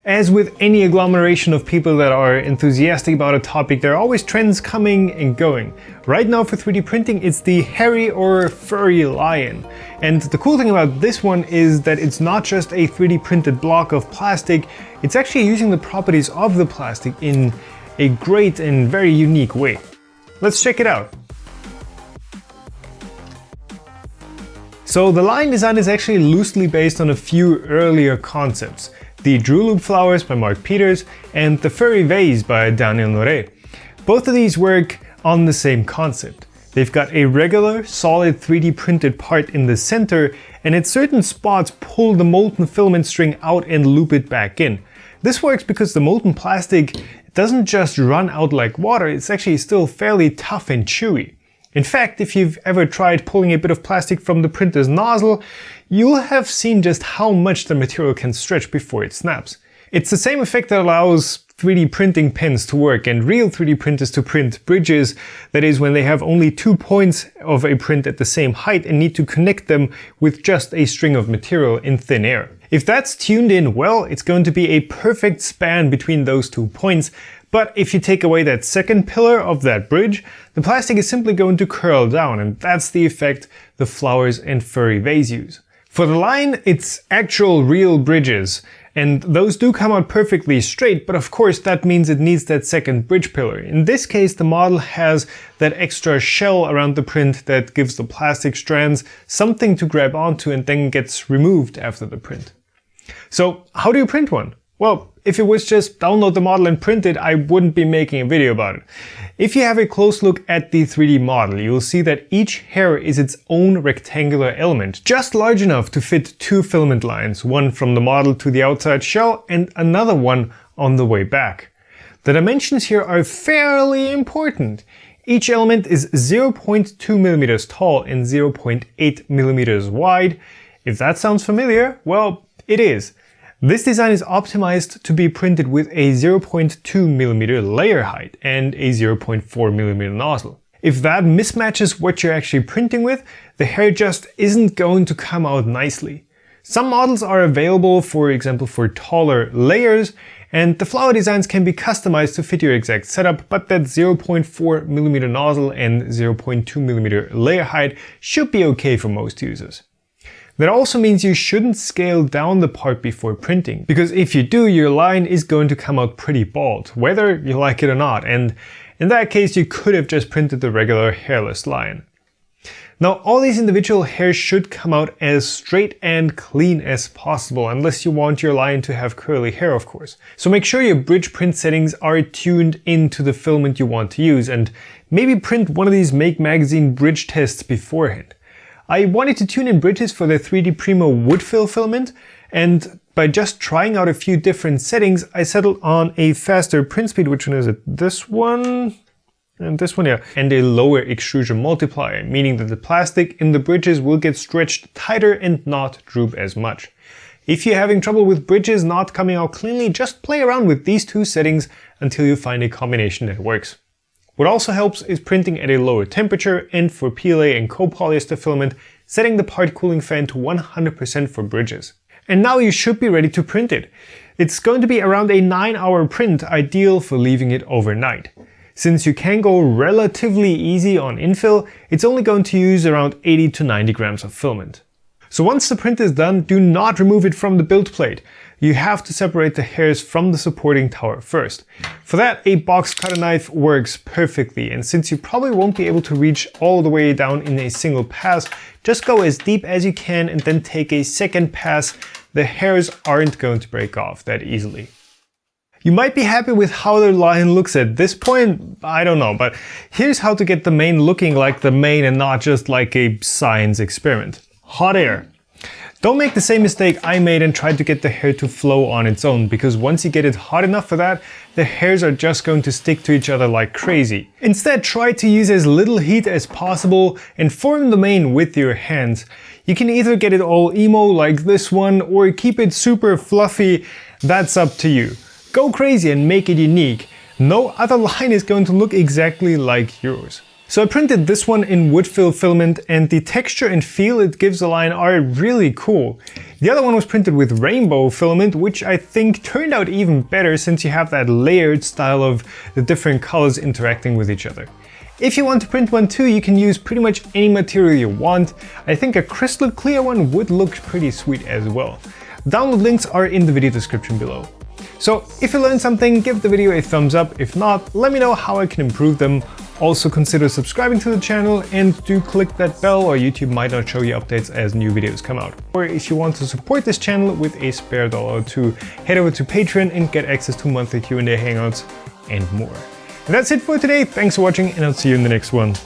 As with any agglomeration of people that are enthusiastic about a topic, there are always trends coming and going. Right now for 3D printing, it's the hairy or furry lion. And the cool thing about this one is that it's not just a 3D printed block of plastic, it's actually using the properties of the plastic in a great and very unique way. Let's check it out. So the lion design is actually loosely based on a few earlier concepts. The Drew Loop flowers by Mark Peters and the furry vase by Daniel Noré. Both of these work on the same concept. They've got a regular, solid 3D printed part in the center, and at certain spots pull the molten filament string out and loop it back in. This works because the molten plastic doesn't just run out like water, it's actually still fairly tough and chewy. In fact, if you've ever tried pulling a bit of plastic from the printer's nozzle, you'll have seen just how much the material can stretch before it snaps. It's the same effect that allows 3D printing pens to work and real 3D printers to print bridges, that is when they have only 2 points of a print at the same height and need to connect them with just a string of material in thin air. If that's tuned in well, it's going to be a perfect span between those 2 points. But if you take away that second pillar of that bridge, the plastic is simply going to curl down, and that's the effect the flowers and furry vase use. For the lion, it's actual real bridges, and those do come out perfectly straight, but of course that means it needs that second bridge pillar. In this case, the model has that extra shell around the print that gives the plastic strands something to grab onto and then gets removed after the print. So how do you print one? Well, if it was just download the model and print it, I wouldn't be making a video about it. If you have a close look at the 3D model, you'll see that each hair is its own rectangular element, just large enough to fit 2 filament lines, one from the model to the outside shell and another one on the way back. The dimensions here are fairly important. Each element is 0.2 millimeters tall and 0.8 millimeters wide. If that sounds familiar, well, it is. This design is optimized to be printed with a 0.2mm layer height and a 0.4mm nozzle. If that mismatches what you're actually printing with, the hair just isn't going to come out nicely. Some models are available, for example, for taller layers, and the flower designs can be customized to fit your exact setup, but that 0.4mm nozzle and 0.2mm layer height should be okay for most users. That also means you shouldn't scale down the part before printing, because if you do, your line is going to come out pretty bald, whether you like it or not, and in that case you could have just printed the regular hairless line. Now, all these individual hairs should come out as straight and clean as possible, unless you want your line to have curly hair, of course. So make sure your bridge print settings are tuned into the filament you want to use, and maybe print one of these Make Magazine bridge tests beforehand. I wanted to tune in bridges for the 3D Primo wood fill filament, and by just trying out a few different settings, I settled on a faster print speed, which one is it? This one? And this one, yeah. And a lower extrusion multiplier, meaning that the plastic in the bridges will get stretched tighter and not droop as much. If you're having trouble with bridges not coming out cleanly, just play around with these 2 settings until you find a combination that works. What also helps is printing at a lower temperature, and for PLA and copolyester filament, setting the part cooling fan to 100% for bridges. And now you should be ready to print it. It's going to be around a 9-hour print, ideal for leaving it overnight. Since you can go relatively easy on infill, it's only going to use around 80 to 90 grams of filament. So once the print is done, do not remove it from the build plate. You have to separate the hairs from the supporting tower first. For that, a box cutter knife works perfectly, and since you probably won't be able to reach all the way down in a single pass, just go as deep as you can and then take a second pass. The hairs aren't going to break off that easily. You might be happy with how the lion looks at this point, I don't know, but here's how to get the mane looking like the mane and not just like a science experiment. Hot air. Don't make the same mistake I made and tried to get the hair to flow on its own, because once you get it hot enough for that, the hairs are just going to stick to each other like crazy. Instead, try to use as little heat as possible and form the mane with your hands. You can either get it all emo like this one or keep it super fluffy, that's up to you. Go crazy and make it unique. No other line is going to look exactly like yours. So I printed this one in wood fill filament, and the texture and feel it gives the line are really cool. The other one was printed with rainbow filament, which I think turned out even better since you have that layered style of the different colors interacting with each other. If you want to print one too, you can use pretty much any material you want. I think a crystal clear one would look pretty sweet as well. Download links are in the video description below. So if you learned something, give the video a thumbs up. If not, let me know how I can improve them. Also consider subscribing to the channel and do click that bell, or YouTube might not show you updates as new videos come out. Or if you want to support this channel with a spare dollar or two, head over to Patreon and get access to monthly Q&A hangouts and more. And that's it for today. Thanks for watching, and I'll see you in the next one.